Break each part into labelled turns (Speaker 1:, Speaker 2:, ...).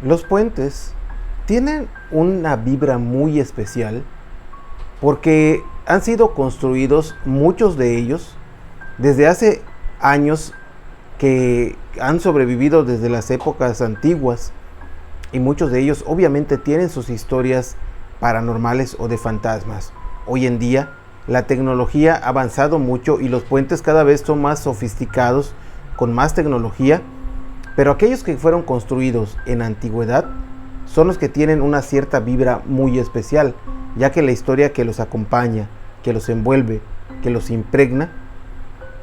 Speaker 1: Los puentes tienen una vibra muy especial porque han sido construidos, muchos de ellos, desde hace años, que han sobrevivido desde las épocas antiguas, y muchos de ellos obviamente tienen sus historias paranormales o de fantasmas. Hoy en día la tecnología ha avanzado mucho y los puentes cada vez son más sofisticados, con más tecnología, pero aquellos que fueron construidos en antigüedad son los que tienen una cierta vibra muy especial, ya que la historia que los acompaña, que los envuelve, que los impregna,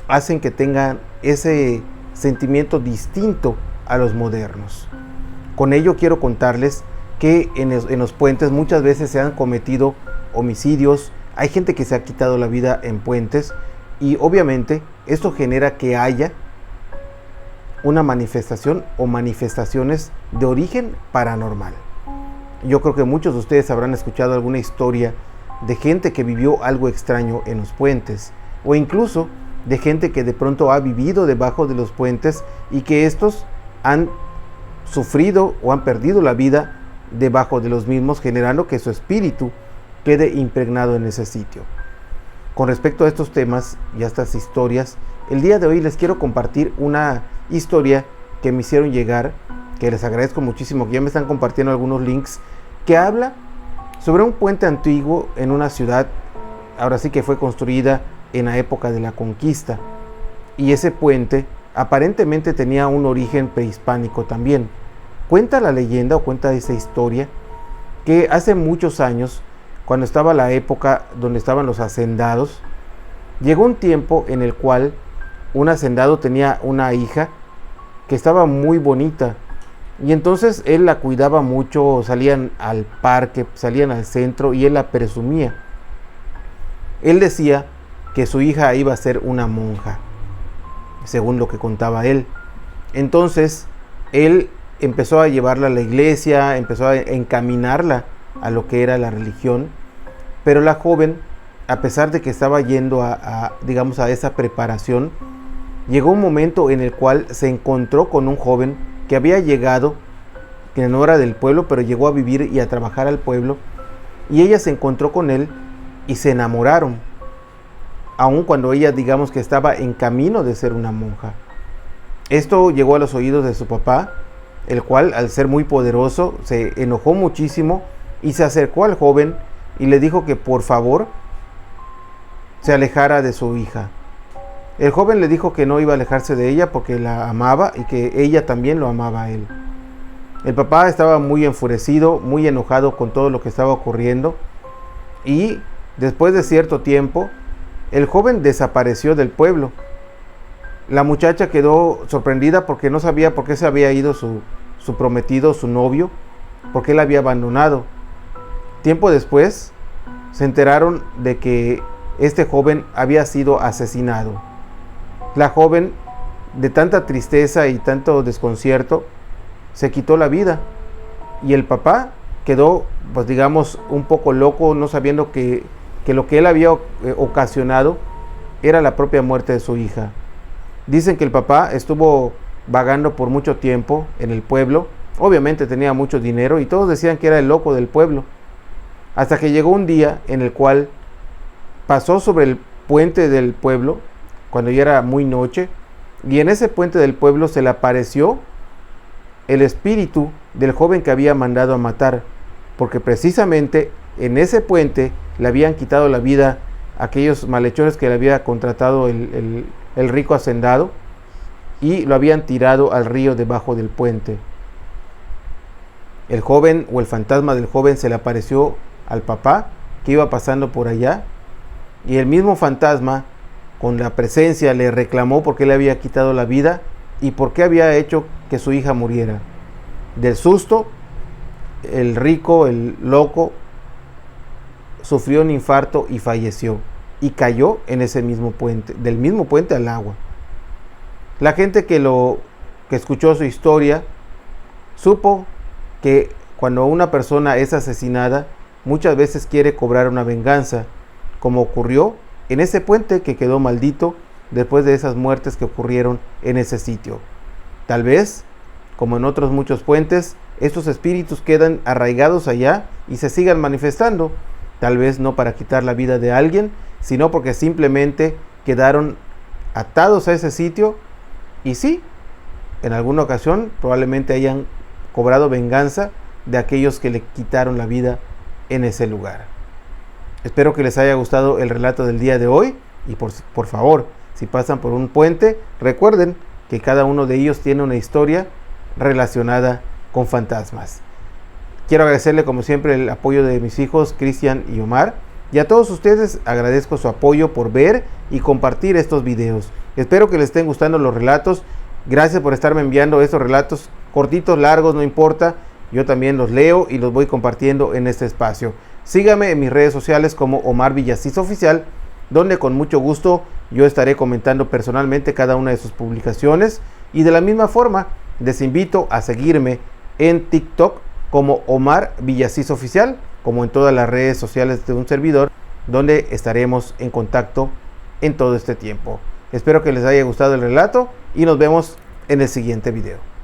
Speaker 1: hacen que tengan ese sentimiento distinto a los modernos. Con ello quiero contarles que en los puentes muchas veces se han cometido homicidios, hay gente que se ha quitado la vida en puentes, y obviamente esto genera que haya una manifestación o manifestaciones de origen paranormal. Yo creo que muchos de ustedes habrán escuchado alguna historia de gente que vivió algo extraño en los puentes, o incluso de gente que de pronto ha vivido debajo de los puentes y que estos han sufrido o han perdido la vida debajo de los mismos, generando que su espíritu quede impregnado en ese sitio. Con respecto a estos temas y a estas historias, el día de hoy les quiero compartir una historia que me hicieron llegar, que les agradezco muchísimo, que ya me están compartiendo algunos links, que habla sobre un puente antiguo en una ciudad, ahora sí que fue construida en la época de la conquista, y ese puente aparentemente tenía un origen prehispánico también. Cuenta la leyenda, o cuenta esa historia, que hace muchos años, cuando estaba la época donde estaban los hacendados, llegó un tiempo en el cual un hacendado tenía una hija que estaba muy bonita, y entonces él la cuidaba mucho, salían al parque, salían al centro y él la presumía. Él decía que su hija iba a ser una monja, según lo que contaba él. Entonces él empezó a llevarla a la iglesia, empezó a encaminarla a lo que era la religión, pero la joven, a pesar de que estaba yendo digamos, a esa preparación, llegó un momento en el cual se encontró con un joven que había llegado, que no era del pueblo, pero llegó a vivir y a trabajar al pueblo, y ella se encontró con él y se enamoraron, aun cuando ella, digamos, que estaba en camino de ser una monja. Esto llegó a los oídos de su papá, el cual, al ser muy poderoso, se enojó muchísimo y se acercó al joven y le dijo que por favor se alejara de su hija. El joven le dijo que no iba a alejarse de ella porque la amaba y que ella también lo amaba a él. El papá estaba muy enfurecido, muy enojado con todo lo que estaba ocurriendo, y después de cierto tiempo el joven desapareció del pueblo. La muchacha quedó sorprendida porque no sabía por qué se había ido su prometido, su novio, porque él había abandonado. Tiempo después se enteraron de que este joven había sido asesinado. La joven, de tanta tristeza y tanto desconcierto, se quitó la vida, y el papá quedó, pues digamos, un poco loco, no sabiendo que lo que él había ocasionado era la propia muerte de su hija. Dicen que el papá estuvo vagando por mucho tiempo en el pueblo, obviamente tenía mucho dinero y todos decían que era el loco del pueblo, hasta que llegó un día en el cual pasó sobre el puente del pueblo, cuando ya era muy noche, y en ese puente del pueblo se le apareció el espíritu del joven que había mandado a matar, porque precisamente en ese puente le habían quitado la vida a aquellos malhechores que le había contratado el rico hacendado, y lo habían tirado al río debajo del puente. El joven, o el fantasma del joven, se le apareció al papá que iba pasando por allá, y el mismo fantasma, con la presencia, le reclamó por qué le había quitado la vida y por qué había hecho que su hija muriera. Del susto, el rico, el loco, sufrió un infarto y falleció, y cayó en ese mismo puente, del mismo puente al agua. La gente que escuchó su historia supo que cuando una persona es asesinada, muchas veces quiere cobrar una venganza, como ocurrió en ese puente que quedó maldito después de esas muertes que ocurrieron en ese sitio. Tal vez, como en otros muchos puentes, estos espíritus quedan arraigados allá y se sigan manifestando, tal vez no para quitar la vida de alguien, sino porque simplemente quedaron atados a ese sitio y sí, en alguna ocasión probablemente hayan cobrado venganza de aquellos que le quitaron la vida en ese lugar. Espero que les haya gustado el relato del día de hoy y por favor, si pasan por un puente, recuerden que cada uno de ellos tiene una historia relacionada con fantasmas. Quiero agradecerle como siempre el apoyo de mis hijos Cristian y Omar, y a todos ustedes agradezco su apoyo por ver y compartir estos videos. Espero que les estén gustando los relatos. Gracias por estarme enviando estos relatos cortitos, largos, no importa. Yo también los leo y los voy compartiendo en este espacio. Síganme en mis redes sociales como Omar Villasís Oficial, donde con mucho gusto yo estaré comentando personalmente cada una de sus publicaciones. Y de la misma forma, les invito a seguirme en TikTok como Omar Villasís Oficial, como en todas las redes sociales de un servidor, donde estaremos en contacto en todo este tiempo. Espero que les haya gustado el relato y nos vemos en el siguiente video.